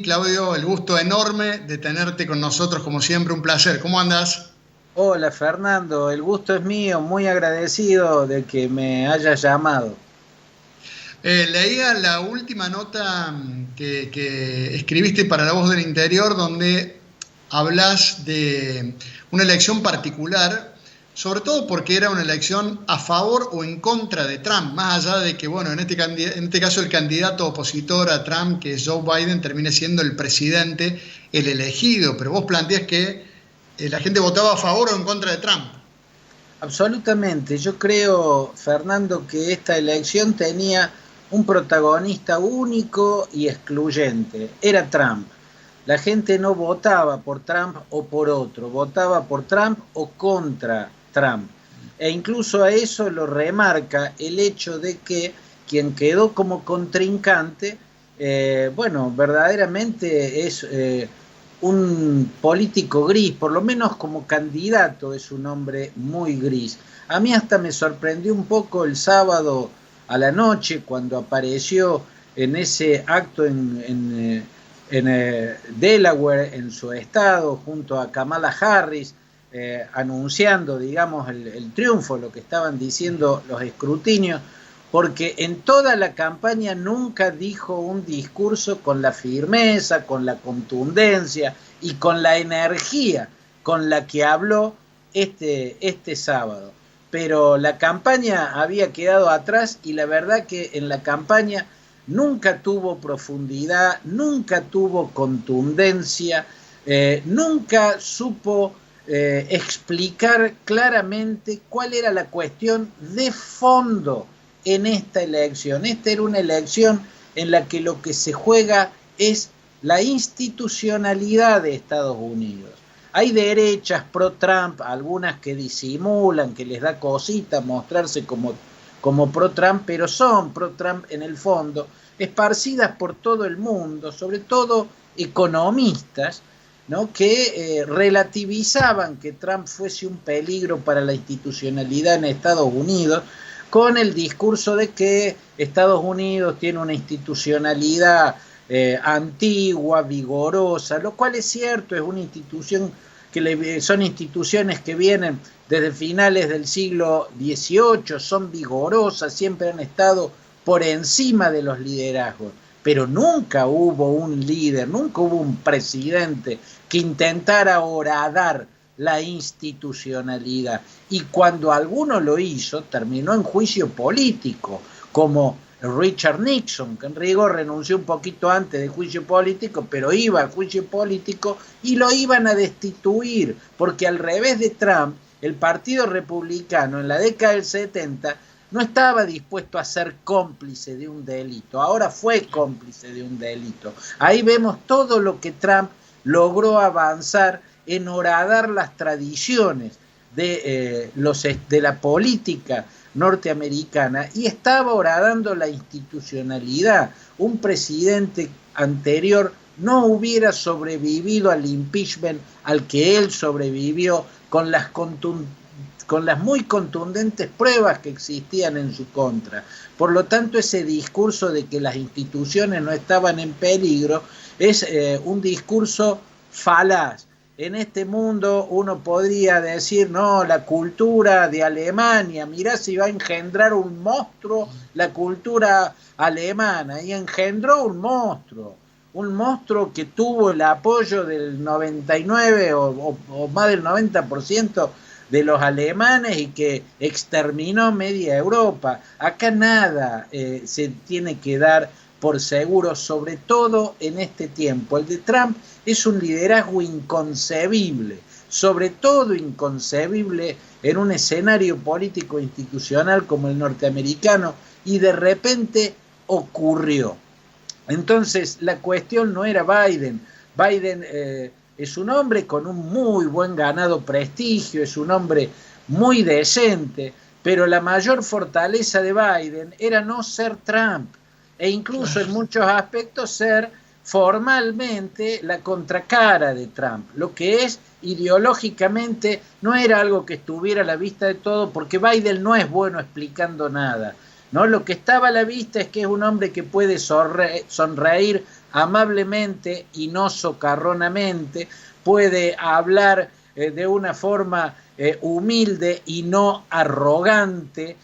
Claudio, el gusto enorme de tenerte con nosotros, como siempre, un placer. ¿Cómo andas? Hola Fernando, el gusto es mío, muy agradecido de que me hayas llamado. Leía la última nota que escribiste para La Voz del Interior, donde hablas de una elección particular, sobre todo porque era una elección a favor o en contra de Trump, más allá de que, bueno, en este caso el candidato opositor a Trump, que es Joe Biden, termine siendo el presidente, el elegido, pero vos planteas que la gente votaba a favor o en contra de Trump. Absolutamente, yo creo, Fernando, que esta elección tenía un protagonista único y excluyente, era Trump. La gente no votaba por Trump o por otro, votaba por Trump o contra Trump. E incluso a eso lo remarca el hecho de que quien quedó como contrincante, bueno, verdaderamente es un político gris, por lo menos como candidato es un hombre muy gris. A mí hasta me sorprendió un poco el sábado a la noche cuando apareció en ese acto en Delaware, en su estado, junto a Kamala Harris, anunciando, digamos, el triunfo, lo que estaban diciendo los escrutinios, porque en toda la campaña nunca dijo un discurso con la firmeza, con la contundencia y con la energía con la que habló este sábado. Pero la campaña había quedado atrás y la verdad que en la campaña nunca tuvo profundidad, nunca tuvo contundencia, nunca supo explicar claramente cuál era la cuestión de fondo en esta elección. Esta era una elección en la que lo que se juega es la institucionalidad de Estados Unidos. Hay derechas pro-Trump, algunas que disimulan, que les da cosita mostrarse como pro-Trump, pero son pro-Trump en el fondo, esparcidas por todo el mundo, sobre todo economistas, ¿no? que relativizaban que Trump fuese un peligro para la institucionalidad en Estados Unidos, con el discurso de que Estados Unidos tiene una institucionalidad antigua, vigorosa, lo cual es cierto, es una institución son instituciones que vienen desde finales del siglo XVIII, son vigorosas, siempre han estado por encima de los liderazgos, pero nunca hubo un líder, nunca hubo un presidente que intentara horadar la institucionalidad. Y cuando alguno lo hizo, terminó en juicio político, como Richard Nixon, que en rigor renunció un poquito antes del juicio político, pero iba al juicio político y lo iban a destituir, porque al revés de Trump, el Partido Republicano en la década del 70 no estaba dispuesto a ser cómplice de un delito, ahora fue cómplice de un delito. Ahí vemos todo lo que Trump logró avanzar en horadar las tradiciones de la política norteamericana y estaba horadando la institucionalidad. Un presidente anterior no hubiera sobrevivido al impeachment al que él sobrevivió con las muy contundentes pruebas que existían en su contra. Por lo tanto, ese discurso de que las instituciones no estaban en peligro es un discurso falaz. En este mundo uno podría decir, no, la cultura de Alemania, mirá si va a engendrar un monstruo la cultura alemana, y engendró un monstruo que tuvo el apoyo del 99 o más del 90% de los alemanes y que exterminó media Europa. Acá nada se tiene que dar por seguro, sobre todo en este tiempo. El de Trump es un liderazgo inconcebible, sobre todo inconcebible en un escenario político institucional como el norteamericano, y de repente ocurrió. Entonces la cuestión no era Biden. Biden es un hombre con un muy buen ganado prestigio, es un hombre muy decente, pero la mayor fortaleza de Biden era no ser Trump, e incluso en muchos aspectos ser formalmente la contracara de Trump. Lo que es ideológicamente no era algo que estuviera a la vista de todo, porque Biden no es bueno explicando nada, ¿no? Lo que estaba a la vista es que es un hombre que puede sonreír amablemente y no socarronamente, puede hablar de una forma humilde y no arrogante,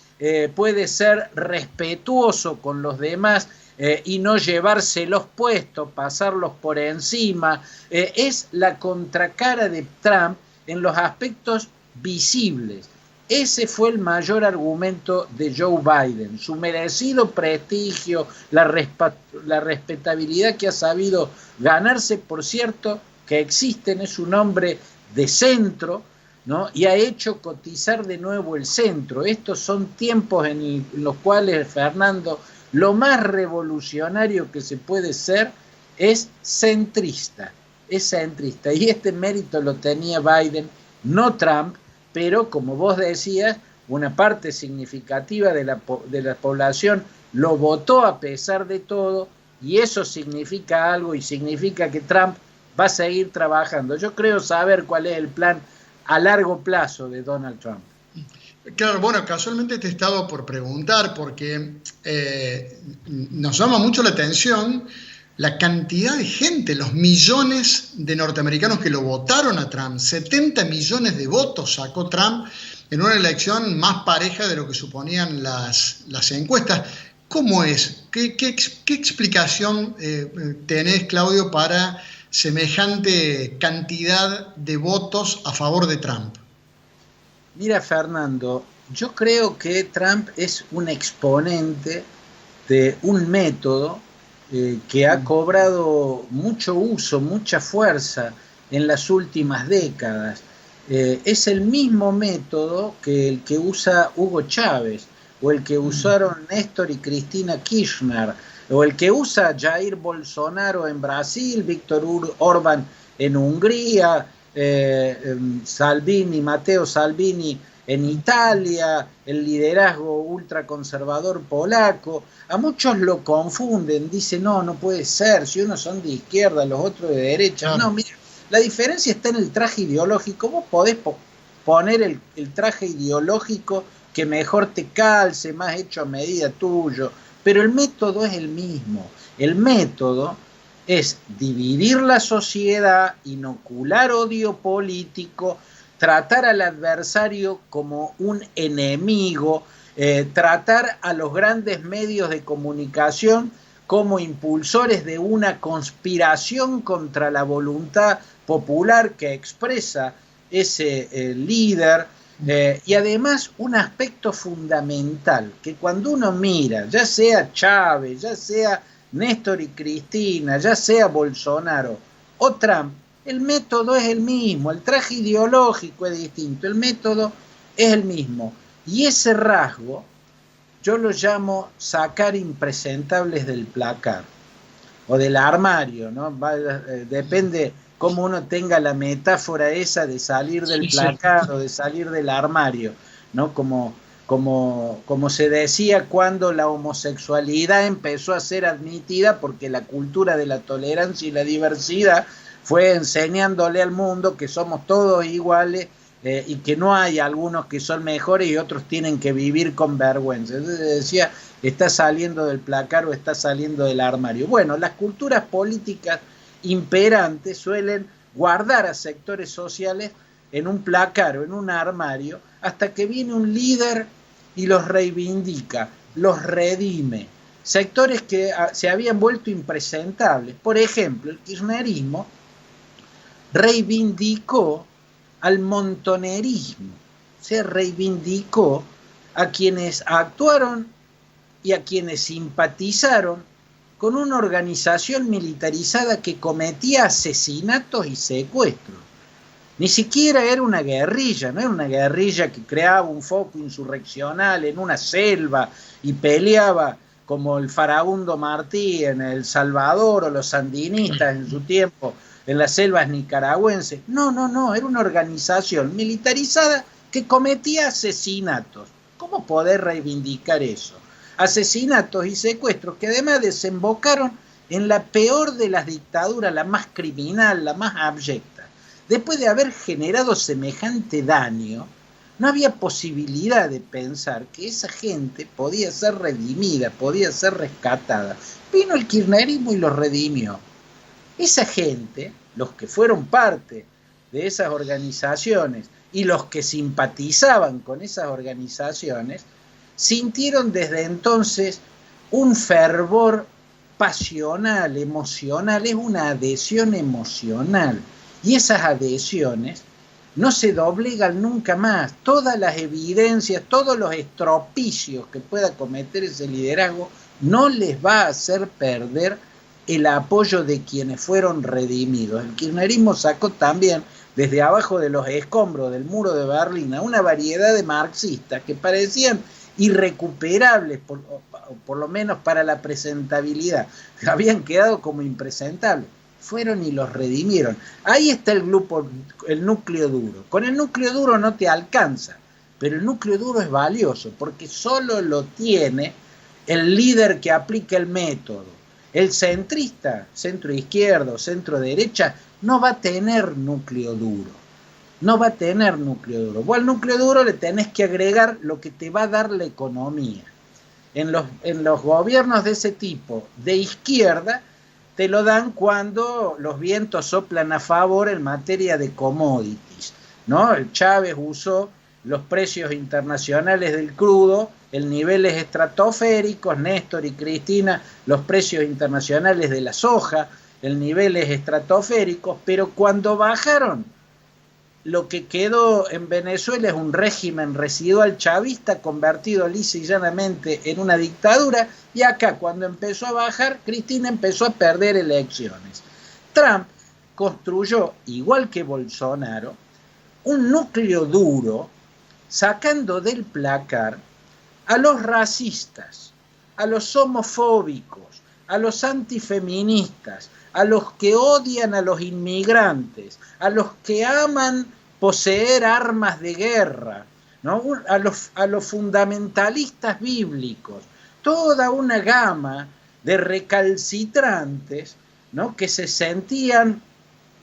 puede ser respetuoso con los demás y no llevárselos puestos, pasarlos por encima. Es la contracara de Trump en los aspectos visibles. Ese fue el mayor argumento de Joe Biden, su merecido prestigio, la respetabilidad que ha sabido ganarse, por cierto, que existen, es un hombre de centro, ¿no? Y ha hecho cotizar de nuevo el centro. Estos son tiempos en los cuales, Fernando, lo más revolucionario que se puede ser es centrista, y este mérito lo tenía Biden, no Trump, pero como vos decías, una parte significativa de la población lo votó a pesar de todo, y eso significa algo, y significa que Trump va a seguir trabajando. Yo creo saber cuál es el plan a largo plazo de Donald Trump. Claro, bueno, casualmente te he estado por preguntar, porque nos llama mucho la atención la cantidad de gente, los millones de norteamericanos que lo votaron a Trump. 70 millones de votos sacó Trump en una elección más pareja de lo que suponían las encuestas. ¿Cómo es? ¿Qué explicación tenés, Claudio, para semejante cantidad de votos a favor de Trump? Mira, Fernando, yo creo que Trump es un exponente de un método que ha cobrado mucho uso, mucha fuerza en las últimas décadas. Es el mismo método que el que usa Hugo Chávez, o el que usaron Néstor y Cristina Kirchner, o el que usa Jair Bolsonaro en Brasil, Víctor Orbán en Hungría, Matteo Salvini en Italia, el liderazgo ultraconservador polaco. A muchos lo confunden, dicen, no puede ser, si unos son de izquierda, los otros de derecha. Claro. No, mira, la diferencia está en el traje ideológico. Vos podés poner el traje ideológico que mejor te calce, más hecho a medida tuyo, pero el método es el mismo. El método es dividir la sociedad, inocular odio político, tratar al adversario como un enemigo, tratar a los grandes medios de comunicación como impulsores de una conspiración contra la voluntad popular que expresa ese líder, y además un aspecto fundamental, que cuando uno mira, ya sea Chávez, ya sea Néstor y Cristina, ya sea Bolsonaro o Trump, el método es el mismo, el traje ideológico es distinto, el método es el mismo. Y ese rasgo yo lo llamo sacar impresentables del placar o del armario, ¿no? Depende cómo uno tenga la metáfora esa de salir del placar o de salir del armario, ¿no? Como se decía cuando la homosexualidad empezó a ser admitida, porque la cultura de la tolerancia y la diversidad fue enseñándole al mundo que somos todos iguales, y que no hay algunos que son mejores y otros tienen que vivir con vergüenza. Entonces decía, está saliendo del placar o está saliendo del armario. Bueno, las culturas políticas imperantes suelen guardar a sectores sociales en un placar o en un armario hasta que viene un líder y los reivindica, los redime. Sectores que se habían vuelto impresentables. Por ejemplo, el kirchnerismo reivindicó al montonerismo, se reivindicó a quienes actuaron y a quienes simpatizaron con una organización militarizada que cometía asesinatos y secuestros. Ni siquiera era una guerrilla, no era una guerrilla que creaba un foco insurreccional en una selva y peleaba como el Farabundo Martí en El Salvador o los sandinistas en su tiempo en las selvas nicaragüenses. No, era una organización militarizada que cometía asesinatos. ¿Cómo poder reivindicar eso? Asesinatos y secuestros que además desembocaron en la peor de las dictaduras, la más criminal, la más abyecta. Después de haber generado semejante daño, no había posibilidad de pensar que esa gente podía ser redimida, podía ser rescatada. Vino el kirchnerismo y los redimió. Esa gente, los que fueron parte de esas organizaciones y los que simpatizaban con esas organizaciones, sintieron desde entonces un fervor pasional, emocional, es una adhesión emocional. Y esas adhesiones no se doblegan nunca más. Todas las evidencias, todos los estropicios que pueda cometer ese liderazgo no les va a hacer perder el apoyo de quienes fueron redimidos. El kirchnerismo sacó también desde abajo de los escombros del muro de Berlín a una variedad de marxistas que parecían irrecuperables, por lo menos para la presentabilidad, habían quedado como impresentables. Fueron y los redimieron. Ahí está el grupo, el núcleo duro. Con el núcleo duro no te alcanza, pero el núcleo duro es valioso porque solo lo tiene el líder que aplica el método. El centrista, centro izquierdo, centro derecha, no va a tener núcleo duro. No va a tener núcleo duro. Vos al núcleo duro le tenés que agregar lo que te va a dar la economía. En los gobiernos de ese tipo, de izquierda, te lo dan cuando los vientos soplan a favor en materia de commodities, ¿no? El Chávez usó los precios internacionales del crudo en niveles estratosféricos, Néstor y Cristina, los precios internacionales de la soja en niveles estratosféricos, pero cuando bajaron, lo que quedó en Venezuela es un régimen residual chavista convertido lisa y llanamente en una dictadura, y acá cuando empezó a bajar, Cristina empezó a perder elecciones. Trump construyó, igual que Bolsonaro, un núcleo duro, sacando del placar a los racistas, a los homofóbicos, a los antifeministas, a los que odian a los inmigrantes, a los que aman poseer armas de guerra, ¿no? a los fundamentalistas bíblicos, toda una gama de recalcitrantes, ¿no? Que se sentían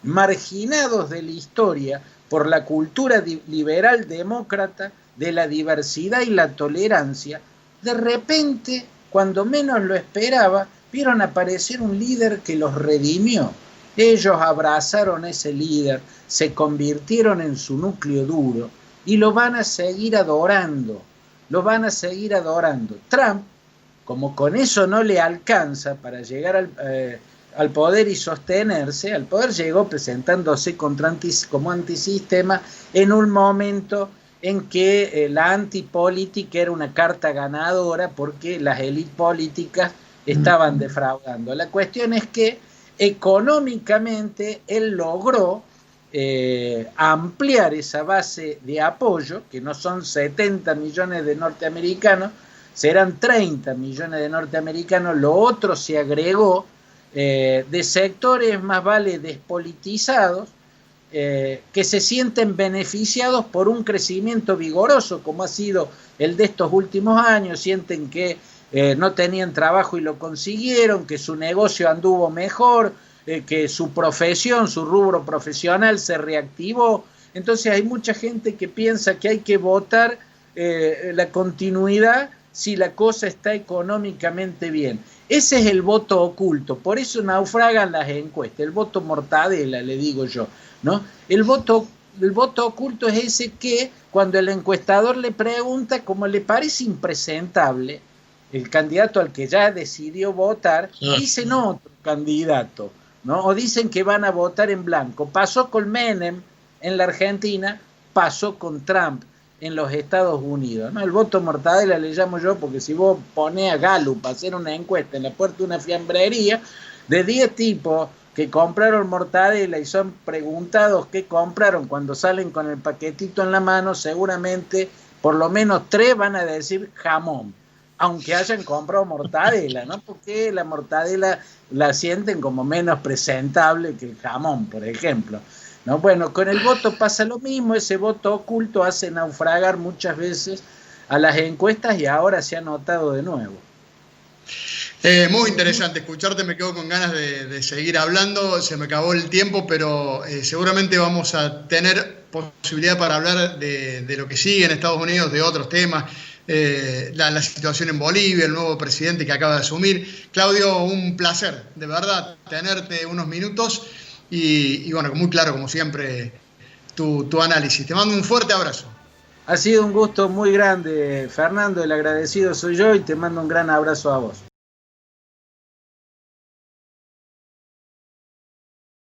marginados de la historia por la cultura liberal demócrata de la diversidad y la tolerancia. De repente, cuando menos lo esperaba, vieron aparecer un líder que los redimió. Ellos abrazaron a ese líder, se convirtieron en su núcleo duro y lo van a seguir adorando, lo van a seguir adorando. Trump, como con eso no le alcanza para llegar al poder y sostenerse, al poder llegó presentándose como antisistema en un momento en que la antipolítica era una carta ganadora porque las élites políticas estaban defraudando. La cuestión es que económicamente él logró ampliar esa base de apoyo, que no son 70 millones de norteamericanos, serán 30 millones de norteamericanos, lo otro se agregó de sectores más vale despolitizados, que se sienten beneficiados por un crecimiento vigoroso como ha sido el de estos últimos años, sienten que no tenían trabajo y lo consiguieron, que su negocio anduvo mejor, que su profesión, su rubro profesional se reactivó. Entonces hay mucha gente que piensa que hay que votar la continuidad si la cosa está económicamente bien. Ese es el voto oculto, por eso naufragan las encuestas, el voto mortadela, le digo yo, ¿no? El voto oculto es ese que cuando el encuestador le pregunta, como le parece impresentable el candidato al que ya decidió votar, dicen otro candidato, ¿no? O dicen que van a votar en blanco. Pasó con Menem en la Argentina, pasó con Trump en los Estados Unidos, ¿no? El voto mortadela le llamo yo, porque si vos ponés a Gallup a hacer una encuesta en la puerta de una fiambrería, de 10 tipos que compraron mortadela y son preguntados qué compraron cuando salen con el paquetito en la mano, seguramente por lo menos 3 van a decir jamón, aunque hayan comprado mortadela, ¿no? Porque la mortadela la sienten como menos presentable que el jamón, por ejemplo, ¿no? Bueno, con el voto pasa lo mismo, ese voto oculto hace naufragar muchas veces a las encuestas y ahora se ha notado de nuevo. Muy interesante escucharte, me quedo con ganas de seguir hablando, se me acabó el tiempo, pero seguramente vamos a tener posibilidad para hablar de lo que sigue en Estados Unidos, de otros temas, la situación en Bolivia, el nuevo presidente que acaba de asumir. Claudio, un placer, de verdad, tenerte unos minutos y bueno, muy claro, como siempre, tu análisis. Te mando un fuerte abrazo. Ha sido un gusto muy grande, Fernando, el agradecido soy yo y te mando un gran abrazo a vos.